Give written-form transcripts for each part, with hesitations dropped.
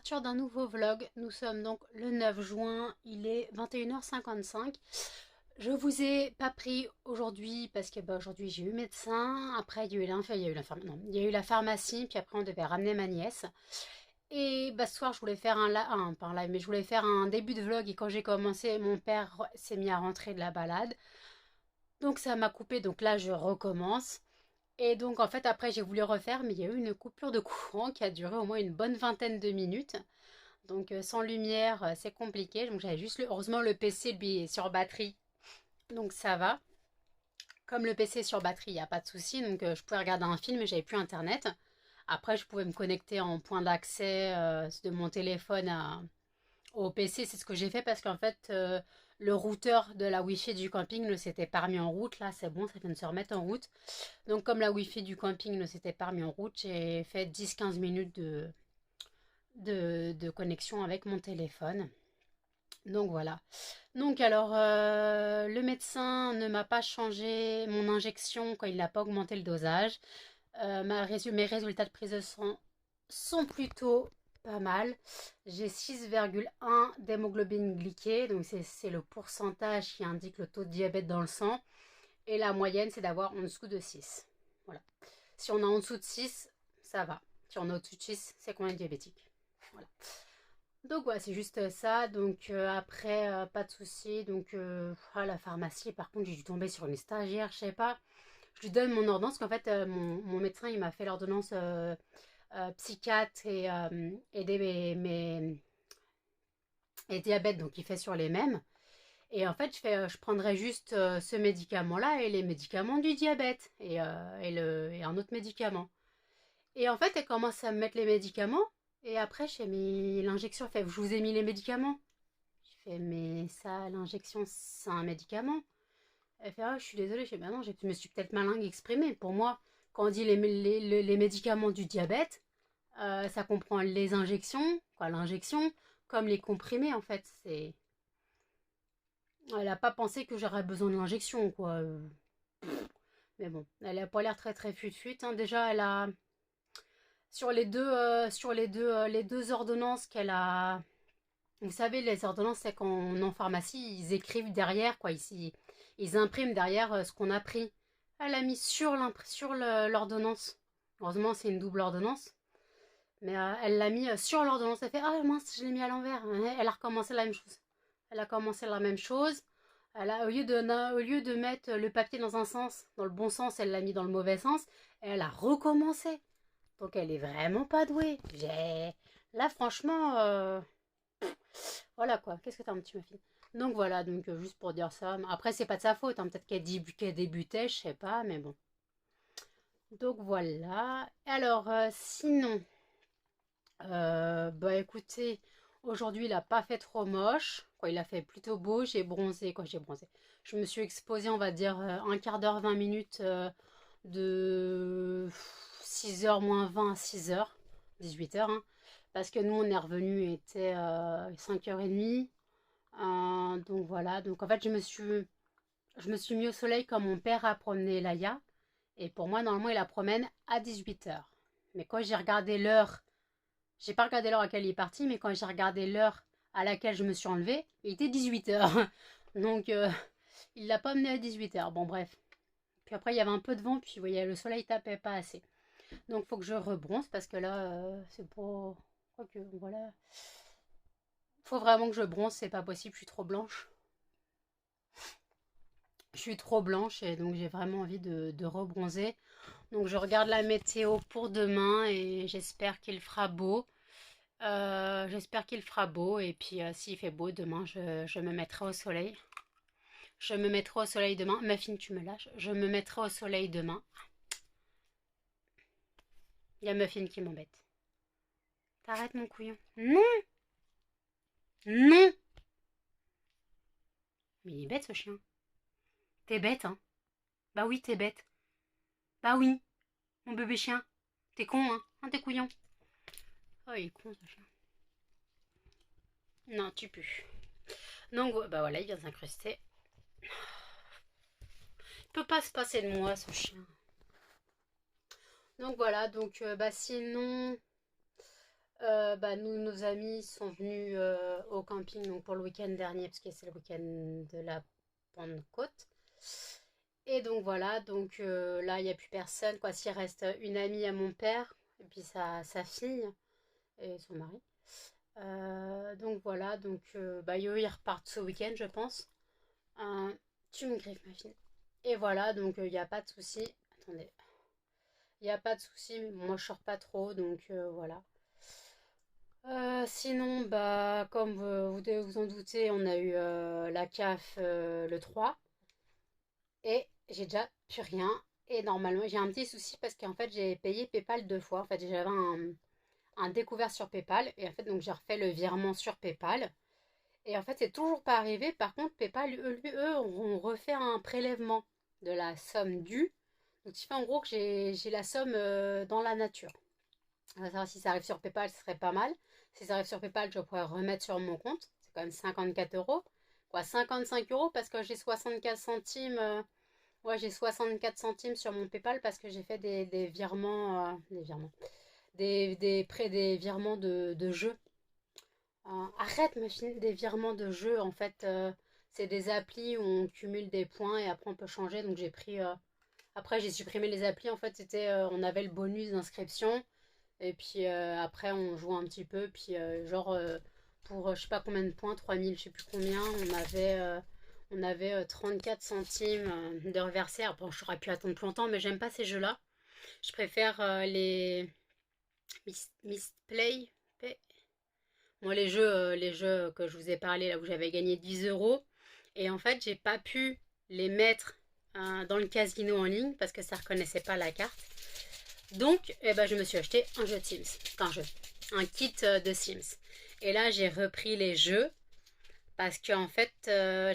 l'ouverture d'un nouveau vlog. Nous sommes donc le 9 juin, il est 21h55. Je vous ai pas pris aujourd'hui parce que aujourd'hui j'ai eu médecin, après il y a eu il y a eu la pharmacie, puis après on devait ramener ma nièce. Et bah, ce soir je voulais faire pas un live, mais je voulais faire un début de vlog et quand j'ai commencé, mon père s'est mis à rentrer de la balade. Donc ça m'a coupé, donc là je recommence. Et donc en fait après j'ai voulu refaire mais il y a eu une coupure de courant qui a duré au moins une bonne vingtaine de minutes. Donc sans lumière c'est compliqué. Donc j'avais juste heureusement le PC lui est sur batterie. Donc ça va. Comme le PC est sur batterie, il n'y a pas de souci. Donc je pouvais regarder un film mais j'avais plus internet. Après je pouvais me connecter en point d'accès de mon téléphone au PC. C'est ce que j'ai fait parce qu'en fait le routeur de la Wi-Fi du camping ne s'était pas remis en route. Là c'est bon, ça vient de se remettre en route. Donc comme la Wi-Fi du camping ne s'était pas remis en route, j'ai fait 10-15 minutes de connexion avec mon téléphone. Donc voilà. Donc alors, le médecin ne m'a pas changé mon injection quand il n'a pas augmenté le dosage. Mes résultats de prise de sang sont plutôt pas mal. J'ai 6,1 d'hémoglobine glyquée, donc c'est le pourcentage qui indique le taux de diabète dans le sang. Et la moyenne, c'est d'avoir en dessous de 6. Voilà. Si on est en dessous de 6, ça va. Si on est au-dessus de 6, c'est qu'on est diabétique. Voilà. Donc voilà, c'est juste ça. Donc après, pas de souci. Donc à la pharmacie, par contre, j'ai dû tomber sur une stagiaire, je sais pas. Je lui donne mon ordonnance, qu'en fait, mon médecin, il m'a fait l'ordonnance psychiatre et et diabète, donc il fait sur les mêmes. Et en fait, je prendrais juste ce médicament-là et les médicaments du diabète et un autre médicament. Et en fait, elle commence à me mettre les médicaments. Et après, j'ai mis l'injection. Elle fait, je vous ai mis les médicaments. Je fais, mais ça, l'injection, c'est un médicament. Elle fait, ah, je suis désolée. Je fais, bah non, je me suis peut-être mal exprimée. Pour moi, quand on dit les médicaments du diabète, ça comprend les injections, quoi, l'injection, comme les comprimés, en fait. Elle a pas pensé que j'aurais besoin de l'injection, quoi. Mais bon, elle a pas l'air très très fut-fut, hein. Déjà, elle a les deux ordonnances qu'elle a. Vous savez, les ordonnances, c'est quand on est en pharmacie, ils écrivent derrière, quoi. Ils impriment derrière ce qu'on a pris. Elle a mis sur l'ordonnance. Heureusement, c'est une double ordonnance. Mais elle l'a mis sur l'ordonnance. Elle fait, ah mince, je l'ai mis à l'envers. Elle a recommencé la même chose. Elle a commencé la même chose. Au lieu de mettre le papier dans un sens, dans le bon sens, elle l'a mis dans le mauvais sens. Et elle a recommencé. Donc elle est vraiment pas douée. Là, franchement, voilà quoi. Qu'est-ce que t'as un petit muffin? Donc voilà, donc juste pour dire ça. Après, c'est pas de sa faute, hein. Peut-être qu'elle débutait, je sais pas, mais bon. Donc voilà. Alors, sinon, bah écoutez, aujourd'hui il a pas fait trop moche. Quoi, il a fait plutôt beau. J'ai bronzé. Quoi, j'ai bronzé. Je me suis exposée, on va dire, un quart d'heure, 20 minutes de 6h moins 20 à 6h, 18h, hein, parce que nous on est revenu, il était 5h30. Donc voilà, donc en fait je me suis mis au soleil quand mon père a promené Laïa. Et pour moi, normalement, il la promène à 18h. Mais quand j'ai regardé l'heure, j'ai pas regardé l'heure à laquelle il est parti, mais quand j'ai regardé l'heure à laquelle je me suis enlevée, il était 18h. Donc il l'a pas amené à 18h. Bon, bref. Puis après, il y avait un peu de vent, puis vous voyez, le soleil tapait pas assez. Donc il faut que je rebronze parce que là, c'est pas. Quoique, voilà. Faut vraiment que je bronze, c'est pas possible, je suis trop blanche. Je suis trop blanche et donc j'ai vraiment envie de rebronzer. Donc je regarde la météo pour demain et j'espère qu'il fera beau. J'espère qu'il fera beau et puis s'il fait beau demain, je me mettrai au soleil. Je me mettrai au soleil demain. Muffin, tu me lâches. Je me mettrai au soleil demain. Il y a Muffin qui m'embête. T'arrêtes mon couillon. Non, non. Mais il est bête ce chien. T'es bête, hein? Bah oui, t'es bête. Bah oui, mon bébé chien. T'es con, hein? T'es couillon. Oh, il est con ce chien. Non, tu pues. Donc, bah voilà, il vient s'incruster. Il peut pas se passer de moi, ce chien. Donc voilà, donc bah sinon, Bah, nous, nos amis sont venus au camping donc pour le week-end dernier, parce que c'est le week-end de la Pentecôte. Et donc voilà, donc là, il n'y a plus personne, quoi. S'il reste une amie à mon père, et puis sa fille et son mari. Donc voilà, donc bah, eux, ils repartent ce week-end, je pense. Euh, Tu me griffes, ma fille. Et voilà, donc il n'y a pas de souci. Attendez, il n'y a pas de souci, mais bon, moi je sors pas trop, donc voilà. Sinon, bah, comme vous devez vous en douter, on a eu la CAF le 3 et j'ai déjà plus rien. Et normalement, j'ai un petit souci parce qu'en fait, j'ai payé PayPal 2 fois. En fait, j'avais un découvert sur PayPal et en fait, donc j'ai refait le virement sur PayPal. Et en fait, c'est toujours pas arrivé. Par contre, PayPal, eux, ont refait un prélèvement de la somme due. Donc, il fait en gros que j'ai la somme dans la nature. On va savoir si ça arrive sur PayPal, ce serait pas mal. Si ça arrive sur PayPal, je pourrais remettre sur mon compte. C'est quand même 54 euros. Quoi, 55 euros parce que j'ai 64 centimes. Ouais, j'ai 64 centimes sur mon PayPal parce que j'ai fait des virements. Des virements. Des virements de jeux. Arrête, machine, des virements de jeux. En fait, c'est des applis où on cumule des points et après on peut changer. Donc j'ai pris. Après, j'ai supprimé les applis. En fait, on avait le bonus d'inscription. Et puis après, on joue un petit peu. Puis genre, pour je sais pas combien de points, 3000 je sais plus combien, on avait 34 centimes de reverser. Alors, bon, j'aurais pu attendre plus longtemps, mais j'aime pas ces jeux-là. Je préfère les Misplay. Moi, les jeux que je vous ai parlé, là où j'avais gagné 10 euros. Et en fait, j'ai pas pu les mettre dans le casino en ligne parce que ça reconnaissait pas la carte. Donc, eh ben, je me suis acheté un jeu de Sims. Enfin, un kit de Sims. Et là, j'ai repris les jeux parce que en fait,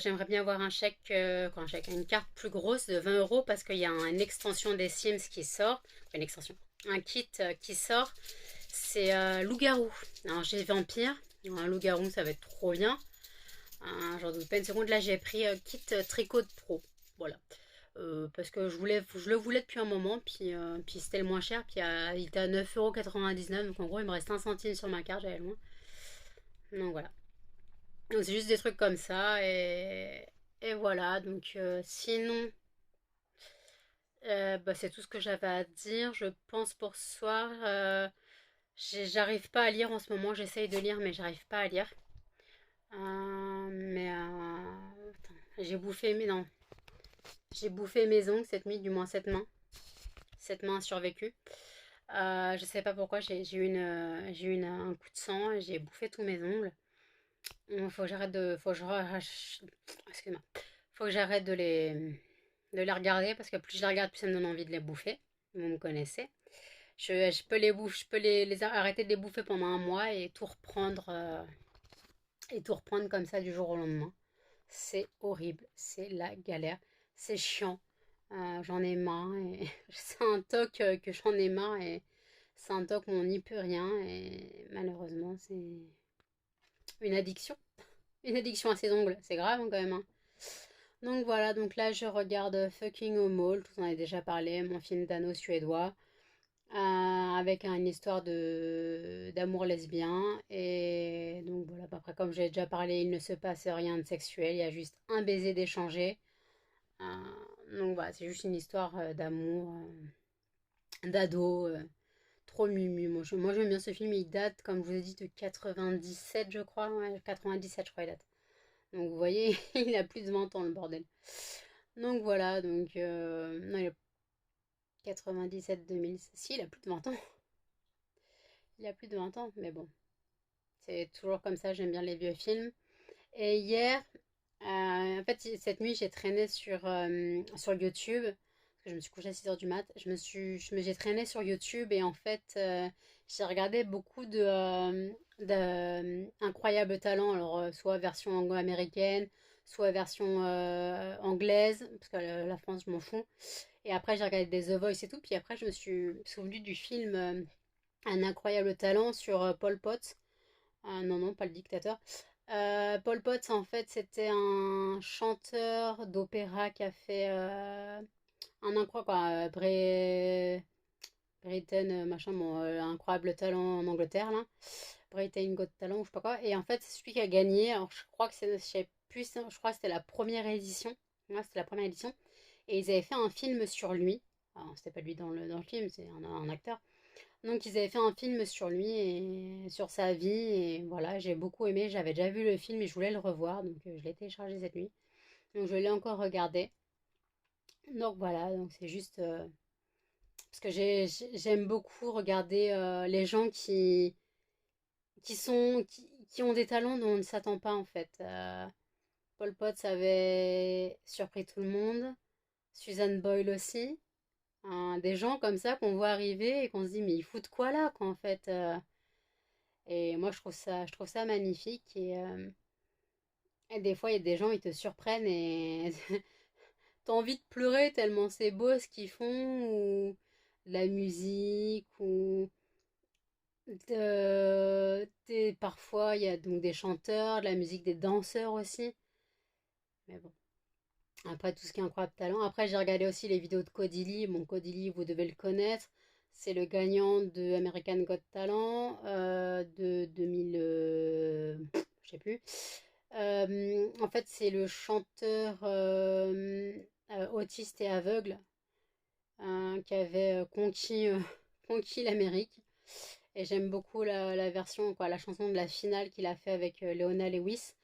j'aimerais bien avoir une carte plus grosse de 20 euros parce qu'il y a une extension des Sims qui sort. Une extension. Un kit qui sort. C'est loup-garou. Alors, j'ai vampire. Un loup-garou, ça va être trop bien. J'en doute pas une seconde. Là, j'ai pris kit tricot de pro. Voilà. Parce que je le voulais depuis un moment, puis c'était le moins cher, puis il était à 9,99 €, donc en gros il me reste 1 centime sur ma carte, j'allais loin. Donc voilà. Donc c'est juste des trucs comme ça, et voilà. Donc sinon, bah, c'est tout ce que j'avais à dire, je pense, pour ce soir. J'arrive pas à lire en ce moment, j'essaye de lire, mais j'arrive pas à lire. Mais attends, non, j'ai bouffé mes ongles cette nuit, du moins cette main. Cette main a survécu. Je sais pas pourquoi, j'ai eu un coup de sang et j'ai bouffé tous mes ongles. Faut que j'arrête de. Faut que je excuse-moi. Faut que j'arrête de les regarder parce que plus je les regarde, plus ça me donne envie de les bouffer. Vous me connaissez. Je peux je peux arrêter de les bouffer pendant un mois et tout reprendre comme ça du jour au lendemain. C'est horrible, c'est la galère, c'est chiant. J'en ai marre et c'est un toc que j'en ai marre et c'est un toc où on n'y peut rien et malheureusement c'est une addiction. Une addiction à ses ongles, c'est grave hein, quand même. Hein. Donc voilà, donc là je regarde Fucking Homo, tout en a déjà parlé, mon film d'anneau suédois, avec une histoire d'amour lesbien. Et donc voilà, bah, après comme j'ai déjà parlé, il ne se passe rien de sexuel, il y a juste un baiser d'échanger. Donc voilà, c'est juste une histoire d'amour, d'ado, trop mumu. Moi j'aime bien ce film, il date, comme je vous ai dit, de 97 je crois. Ouais, 97 je crois il date. Donc vous voyez, il a plus de 20 ans le bordel. Donc voilà, donc non, il a 97-2000. Si, il a plus de 20 ans. Il a plus de 20 ans, mais bon. C'est toujours comme ça, j'aime bien les vieux films. Et hier, en fait, cette nuit, j'ai traîné sur YouTube. Parce que je me suis couchée à 6 h du mat. J'ai traîné sur YouTube et en fait, j'ai regardé beaucoup d'Incroyable Talent. Alors, soit version anglo-américaine, soit version anglaise. Parce que la France, je m'en fous. Et après, j'ai regardé des The Voice et tout. Puis après, je me suis souvenue du film Un incroyable talent sur Pol Pot. Non, non, pas le dictateur. Pol Pot, en fait, c'était un chanteur d'opéra qui a fait un incroyable, quoi. Britain, machin, bon, incroyable talent en Angleterre, là. Britain Got Talent, ou je sais pas quoi. Et en fait, c'est celui qui a gagné. Alors, je crois que c'est, je sais plus, je crois que c'était la première édition. Ouais, c'était la première édition. Et ils avaient fait un film sur lui. Alors, c'était pas lui dans le film, c'est un acteur. Donc, ils avaient fait un film sur lui et sur sa vie. Et voilà, j'ai beaucoup aimé. J'avais déjà vu le film et je voulais le revoir. Donc, je l'ai téléchargé cette nuit. Donc, je l'ai encore regardé. Donc, voilà, donc c'est juste. Parce que j'aime beaucoup regarder les gens qui ont des talents dont on ne s'attend pas en fait. Paul Potts avait surpris tout le monde, Susan Boyle aussi. Hein, des gens comme ça qu'on voit arriver et qu'on se dit mais ils foutent quoi là quoi en fait. Et moi je trouve ça magnifique et des fois il y a des gens ils te surprennent et t'as envie de pleurer tellement c'est beau ce qu'ils font ou de la musique ou parfois, il y a donc des chanteurs, de la musique, des danseurs aussi. Mais bon, après tout ce qui est incroyable talent. Après, j'ai regardé aussi les vidéos de Cody Lee. Bon, Cody Lee, vous devez le connaître. C'est le gagnant de American Got Talent de 2000, je sais plus. En fait, c'est le chanteur autiste et aveugle qui avait conquis l'Amérique. Et j'aime beaucoup la version, quoi, la chanson de la finale qu'il a fait avec Leona Lewis.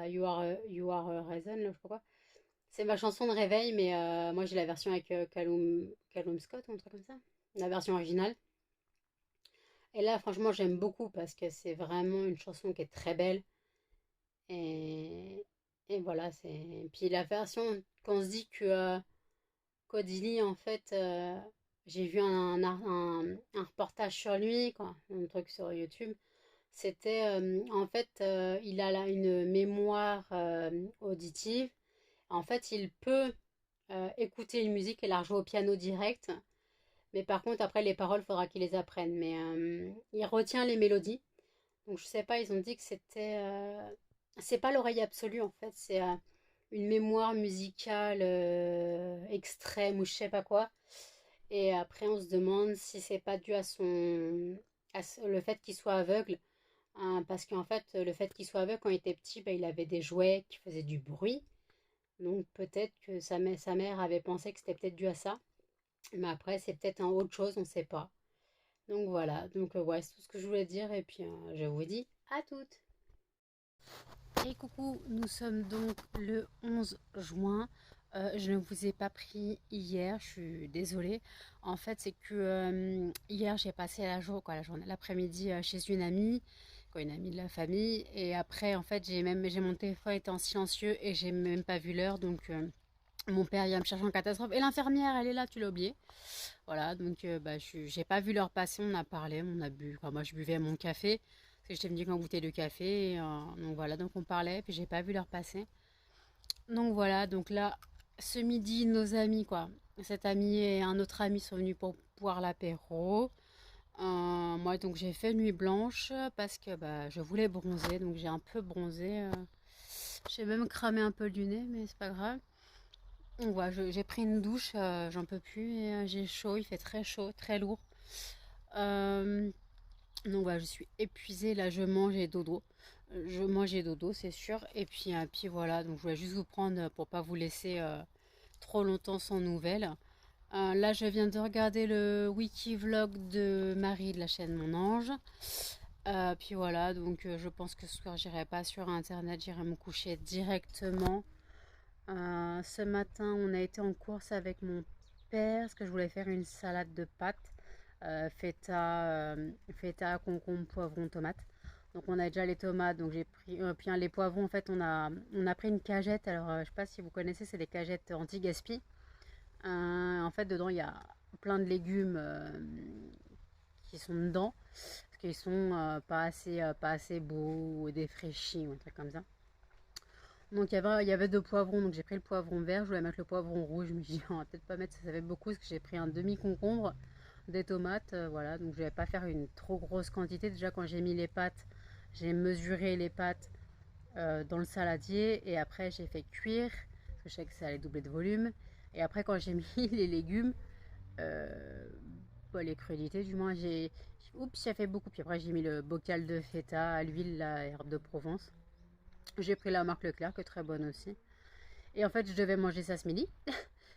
You Are a Reason, là, je sais pas quoi. C'est ma chanson de réveil, mais moi j'ai la version avec Callum Scott ou un truc comme ça. La version originale. Et là, franchement, j'aime beaucoup parce que c'est vraiment une chanson qui est très belle. Et, et voilà, c'est. Puis la version, quand on se dit que Cody Lee, en fait, j'ai vu un reportage sur lui, quoi, un truc sur YouTube. C'était, en fait, il a là une mémoire auditive. En fait, il peut écouter une musique et la rejouer au piano direct. Mais par contre, après, les paroles, il faudra qu'il les apprenne. Mais il retient les mélodies. Donc, je sais pas, ils ont dit que c'était. C'est pas l'oreille absolue, en fait. C'est une mémoire musicale extrême ou je sais pas quoi. Et après, on se demande si c'est pas dû le fait qu'il soit aveugle. Hein, parce qu'en fait, le fait qu'il soit aveugle quand il était petit, bah, il avait des jouets qui faisaient du bruit. Donc peut-être que sa mère avait pensé que c'était peut-être dû à ça. Mais après, c'est peut-être un autre chose, on ne sait pas. Donc voilà, donc ouais, c'est tout ce que je voulais dire. Et puis je vous dis à toutes. Et coucou, nous sommes donc le 11 juin. Je ne vous ai pas pris hier, je suis désolée. En fait, c'est que hier, j'ai passé la journée, l'après-midi chez une amie, quoi, une amie de la famille. Et après, en fait, j'ai mon téléphone était en silencieux et j'ai même pas vu l'heure. Donc, mon père vient me chercher en catastrophe. Et l'infirmière, elle est là, tu l'as oublié. Voilà, donc bah, j'ai pas vu l'heure passer. On a parlé, on a bu. Enfin, moi, je buvais mon café. Parce que j'étais venue avec ma bouteille de café. Donc voilà, donc on parlait. Puis j'ai pas vu l'heure passer. Donc voilà, donc là, ce midi, nos amis, quoi. Cet ami et un autre ami sont venus pour boire l'apéro. Moi, donc j'ai fait nuit blanche parce que bah, je voulais bronzer. Donc j'ai un peu bronzé. J'ai même cramé un peu du nez, mais c'est pas grave. Donc voilà, j'ai pris une douche, j'en peux plus. Et, j'ai chaud, il fait très chaud, très lourd. Euh, donc voilà, je suis épuisée. Là, je mange et dodo. Je mange et dodo, c'est sûr. Et puis voilà, donc je voulais juste vous prendre pour pas vous laisser trop longtemps sans nouvelles. Là, je viens de regarder le wiki vlog de Marie de la chaîne Mon Ange. Puis voilà, donc je pense que ce soir, j'irai pas sur internet, j'irai me coucher directement. Ce matin, on a été en course avec mon père parce que je voulais faire une salade de pâtes, feta, concombre, poivron, tomate. Donc on a déjà les tomates, donc j'ai pris, puis les poivrons. En fait, on a pris une cagette. Alors je sais pas si vous connaissez, c'est des cagettes anti-gaspi. En fait, dedans il y a plein de légumes qui sont dedans parce qu'ils sont pas assez beaux ou défraîchis ou un truc comme ça. Donc il y avait deux poivrons, donc j'ai pris le poivron vert, je voulais mettre le poivron rouge, je me suis dit on va peut-être pas mettre ça, ça fait beaucoup parce que j'ai pris un demi-concombre, des tomates, voilà, donc je vais pas faire une trop grosse quantité. Déjà quand j'ai mis les pâtes, j'ai mesuré les pâtes dans le saladier et après j'ai fait cuire, parce que je savais que ça allait doubler de volume. Et après quand j'ai mis les légumes, euh, pas les crudités, du moins oups, j'ai fait beaucoup. Puis après j'ai mis le bocal de feta à l'huile, la herbe de Provence. J'ai pris la marque Leclerc, qui est très bonne aussi. Et en fait, je devais manger ça ce midi.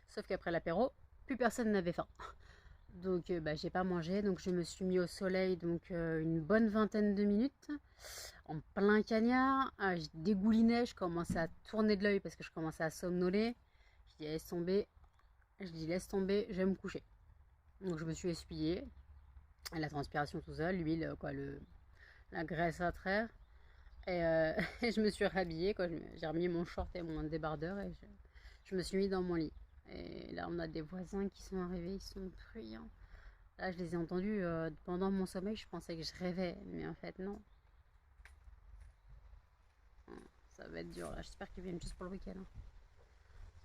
Sauf qu'après l'apéro, plus personne n'avait faim. Donc bah, j'ai pas mangé, donc je me suis mis au soleil donc une bonne vingtaine de minutes en plein cagnard. Je dégoulinais, je commençais à tourner de l'œil parce que je commençais à somnoler. Je dis laisse tomber, je vais me coucher. Donc je me suis essuyée, la transpiration tout seul, l'huile, quoi, la graisse à traire. Et, et je me suis rhabillée, quoi. J'ai remis mon short et mon débardeur et je me suis mis dans mon lit. Et là, on a des voisins qui sont arrivés, ils sont bruyants. Là, je les ai entendus pendant mon sommeil, je pensais que je rêvais, mais en fait, non. Ça va être dur, là. J'espère qu'ils viennent juste pour le week-end. Hein.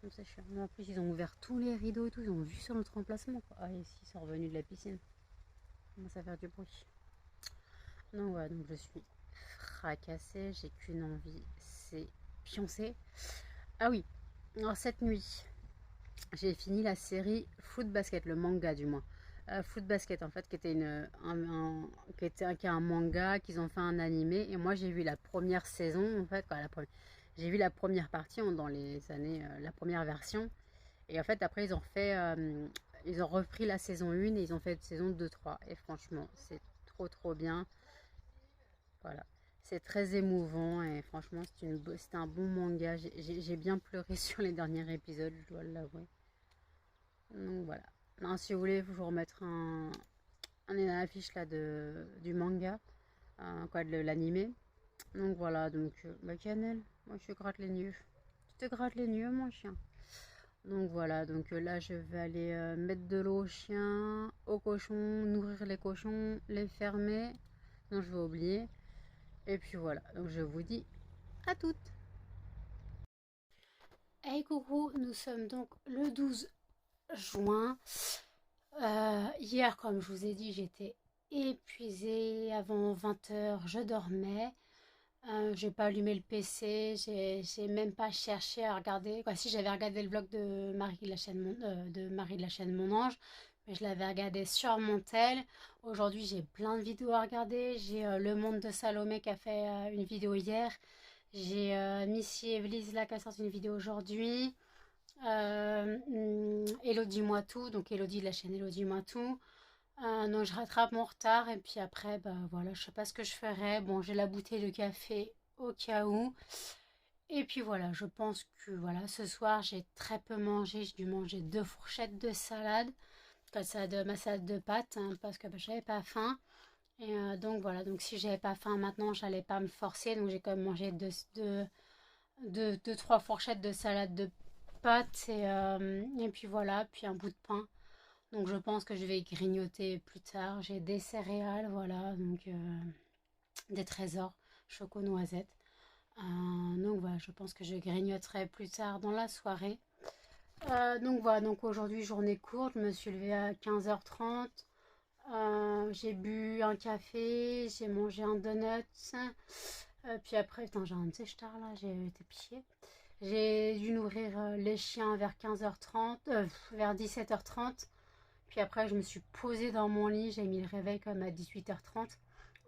Comme ça, je suis... En plus, ils ont ouvert tous les rideaux et tout, ils ont vu sur notre emplacement. Quoi. Ah, ici, ils sont revenus de la piscine. Ça commence à faire du bruit. Donc, voilà, donc je suis fracassée, j'ai qu'une envie, c'est pioncer. Ah oui, alors cette nuit, j'ai fini la série Foot Basket, le manga du moins. Foot Basket en fait, qui était un manga qu'ils ont fait un animé. Et moi j'ai vu la première saison en fait, j'ai vu la première partie dans les années, la première version. Et en fait après ils ont repris la saison 1 et ils ont fait une saison 2-3. Et franchement c'est trop bien. Voilà. C'est très émouvant et franchement c'était un bon manga. J'ai bien pleuré sur les derniers épisodes, je dois l'avouer. Donc voilà. Non, si vous voulez, je vous remettre une affiche là du manga, quoi, de l'animé. Donc voilà, donc bah Cannelle, moi je te gratte les nues. Je te gratte les nues, mon chien. Donc voilà, donc là je vais aller mettre de l'eau aux chiens, aux cochons, nourrir les cochons, les fermer. Non, je vais oublier. Et puis voilà, donc je vous dis à toutes. Hey coucou, nous sommes donc le 12 juin. Hier, comme je vous ai dit, j'étais épuisée. Avant 20 h, je dormais. J'ai pas allumé le PC. J'ai même pas cherché à regarder. Quoi, si j'avais regardé le vlog de Marie de la chaîne Mon Ange, mais je l'avais regardé sur mon tel. Aujourd'hui, j'ai plein de vidéos à regarder. J'ai Le Monde de Salomé qui a fait une vidéo hier. J'ai Missy Evelyse là qui a sorti une vidéo aujourd'hui. Elodie Moi Tout, donc Elodie de la chaîne Elodie Moi Tout. Donc je rattrape mon retard et puis après, bah voilà, je sais pas ce que je ferai. Bon, j'ai la bouteille de café au cas où. Et puis voilà, je pense que voilà, ce soir j'ai très peu mangé. J'ai dû manger 2 fourchettes de salade, ma salade de pâtes, hein, parce que bah, j'avais pas faim. Et donc voilà, donc si j'avais pas faim maintenant, j'allais pas me forcer. Donc j'ai quand même mangé 2-3 fourchettes de salade de pâtes et puis voilà, puis un bout de pain. Donc je pense que je vais grignoter plus tard. J'ai des céréales, voilà, donc des trésors, choco noisette. Donc voilà, je pense que je grignoterai plus tard dans la soirée. Donc voilà, donc aujourd'hui journée courte, je me suis levée à 15h30. J'ai bu un café, j'ai mangé un donut. Puis après, putain, j'ai un petit tard là, j'ai été pied. J'ai dû nourrir les chiens vers 15h30, vers 17h30. Puis après, je me suis posée dans mon lit. J'ai mis le réveil comme à 18h30.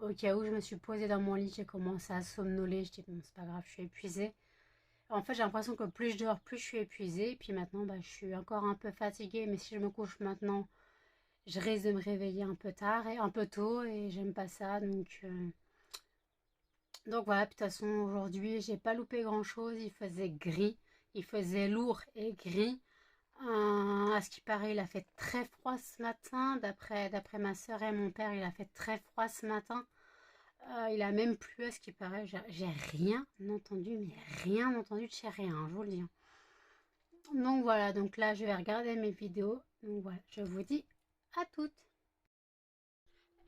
Au cas où je me suis posée dans mon lit, j'ai commencé à somnoler. Je dis, bon, c'est pas grave, je suis épuisée. En fait, j'ai l'impression que plus je dors, plus je suis épuisée. Puis maintenant, bah, je suis encore un peu fatiguée. Mais si je me couche maintenant, je risque de me réveiller un peu tard et un peu tôt. Et j'aime pas ça. Donc voilà, de toute façon, aujourd'hui, j'ai pas loupé grand-chose. Il faisait gris. Il faisait lourd et gris. À ce qui paraît, il a fait très froid ce matin. D'après ma soeur et mon père, il a fait très froid ce matin. Il a même plu à ce qui paraît. J'ai rien entendu, mais rien entendu de chez rien, je vous le dis. Donc voilà, donc là, je vais regarder mes vidéos. Donc voilà, je vous dis à toutes.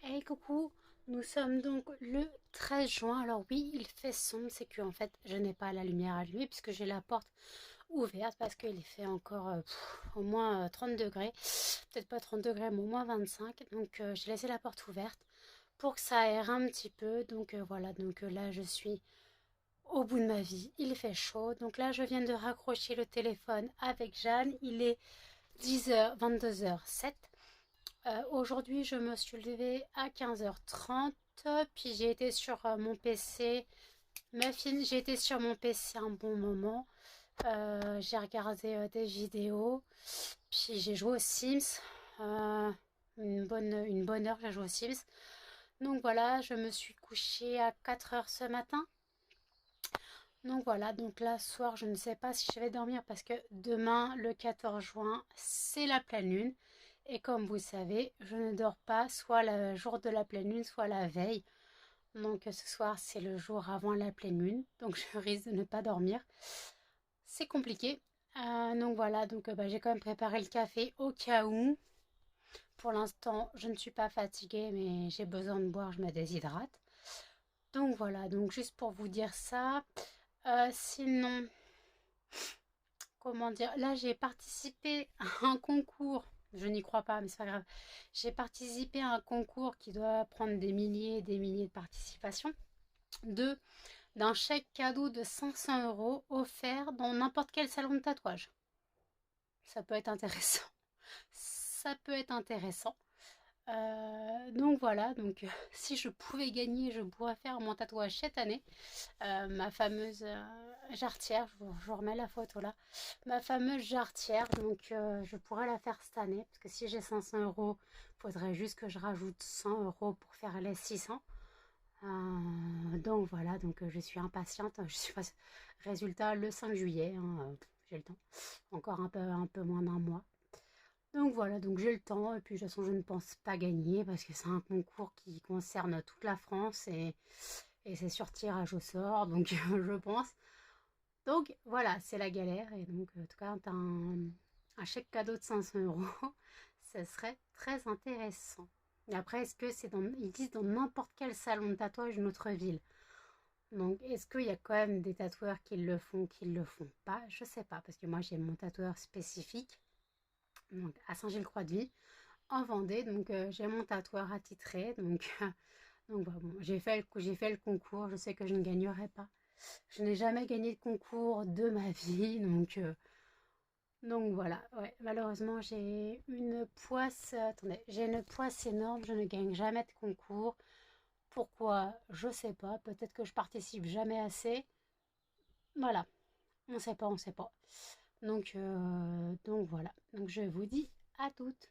Hey coucou, nous sommes donc le 13 juin. Alors oui, il fait sombre, c'est que en fait, je n'ai pas la lumière allumée puisque j'ai la porte ouverte parce qu'il fait encore au moins 30 degrés. Peut-être pas 30 degrés, mais au moins 25. Donc j'ai laissé la porte ouverte pour que ça aère un petit peu. Donc voilà, donc là je suis au bout de ma vie. Il fait chaud. Donc là je viens de raccrocher le téléphone avec Jeanne. Il est 10h, 22h07. Aujourd'hui, je me suis levée à 15h30, puis j'ai été sur mon PC. J'ai été sur mon PC un bon moment. J'ai regardé des vidéos, puis j'ai joué aux Sims. Euh, une bonne heure, j'ai joué aux Sims. Donc voilà, je me suis couchée à 4h ce matin. Donc voilà, donc là, ce soir, je ne sais pas si je vais dormir parce que demain, le 14 juin, c'est la pleine lune. Et comme vous savez, je ne dors pas soit le jour de la pleine lune, soit la veille. Donc ce soir, c'est le jour avant la pleine lune. Donc je risque de ne pas dormir. C'est compliqué. Donc voilà, donc bah, j'ai quand même préparé le café au cas où. Pour l'instant, je ne suis pas fatiguée, mais j'ai besoin de boire, je me déshydrate. Donc voilà, donc juste pour vous dire ça. Sinon, comment dire, là j'ai participé à un concours. Je n'y crois pas, mais c'est pas grave. J'ai participé à un concours qui doit prendre des milliers et des milliers de participations. De D'un chèque cadeau de 500 € offert dans n'importe quel salon de tatouage. Ça peut être intéressant. Ça peut être intéressant. Donc voilà, donc si je pouvais gagner, je pourrais faire mon tatouage cette année. Ma fameuse jarretière, je vous remets la photo là. Ma fameuse jarretière, donc je pourrais la faire cette année. Parce que si j'ai 500 €, il faudrait juste que je rajoute 100 € pour faire les 600. Donc voilà, donc je suis impatiente. Je suis pas... Résultat le 5 juillet, hein, j'ai le temps. Encore un peu moins d'un mois. Donc voilà, donc j'ai le temps. Et puis de toute façon, je ne pense pas gagner parce que c'est un concours qui concerne toute la France et c'est sur tirage au sort. Donc je pense. Donc voilà, c'est la galère. Et donc en tout cas, un chèque cadeau de 500 €, ça serait très intéressant. Et après, est-ce que c'est dans, ils disent dans n'importe quel salon de tatouage de notre ville. Donc, est-ce qu'il y a quand même des tatoueurs qui le font pas? Je sais pas, parce que moi j'ai mon tatoueur spécifique, donc à Saint-Gilles-Croix-de-Vie, en Vendée. Donc j'ai mon tatoueur attitré. Donc, donc voilà, bon, j'ai fait le concours. Je sais que je ne gagnerai pas. Je n'ai jamais gagné de concours de ma vie, donc voilà. Ouais, malheureusement j'ai une poisse. Attendez, j'ai une poisse énorme. Je ne gagne jamais de concours. Pourquoi? Je sais pas. Peut-être que je participe jamais assez. Voilà, on sait pas, on sait pas. Donc voilà. Donc je vous dis à toutes.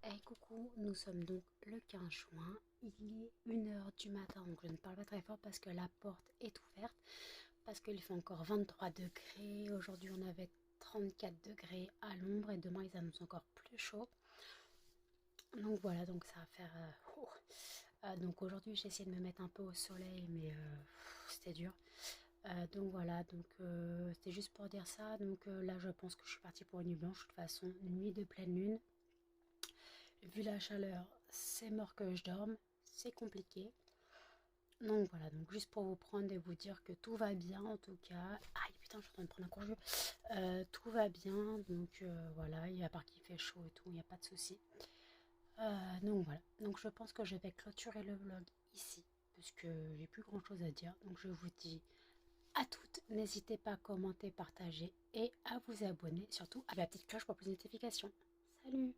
Hey coucou, nous sommes donc le 15 juin, il est 1h du matin, donc je ne parle pas très fort parce que la porte est ouverte, parce qu'il fait encore 23 degrés, aujourd'hui on avait 34 degrés à l'ombre et demain ils annoncent encore plus chaud. Donc voilà, donc ça va faire... donc aujourd'hui j'ai essayé de me mettre un peu au soleil, mais c'était dur. Donc voilà, donc c'était juste pour dire ça. Donc là je pense que je suis partie pour une nuit blanche, de toute façon, une nuit de pleine lune. Vu la chaleur, c'est mort que je dorme, c'est compliqué. Donc voilà, donc juste pour vous prendre et vous dire que tout va bien en tout cas. Aïe putain, je suis en train de prendre un congé. Tout va bien, donc voilà, à part qu'il fait chaud et tout, il n'y a pas de souci. Donc voilà, donc je pense que je vais clôturer le vlog ici, puisque j'ai plus grand chose à dire. Donc je vous dis à toutes, n'hésitez pas à commenter, partager et à vous abonner, surtout à la petite cloche pour plus de notifications. Salut!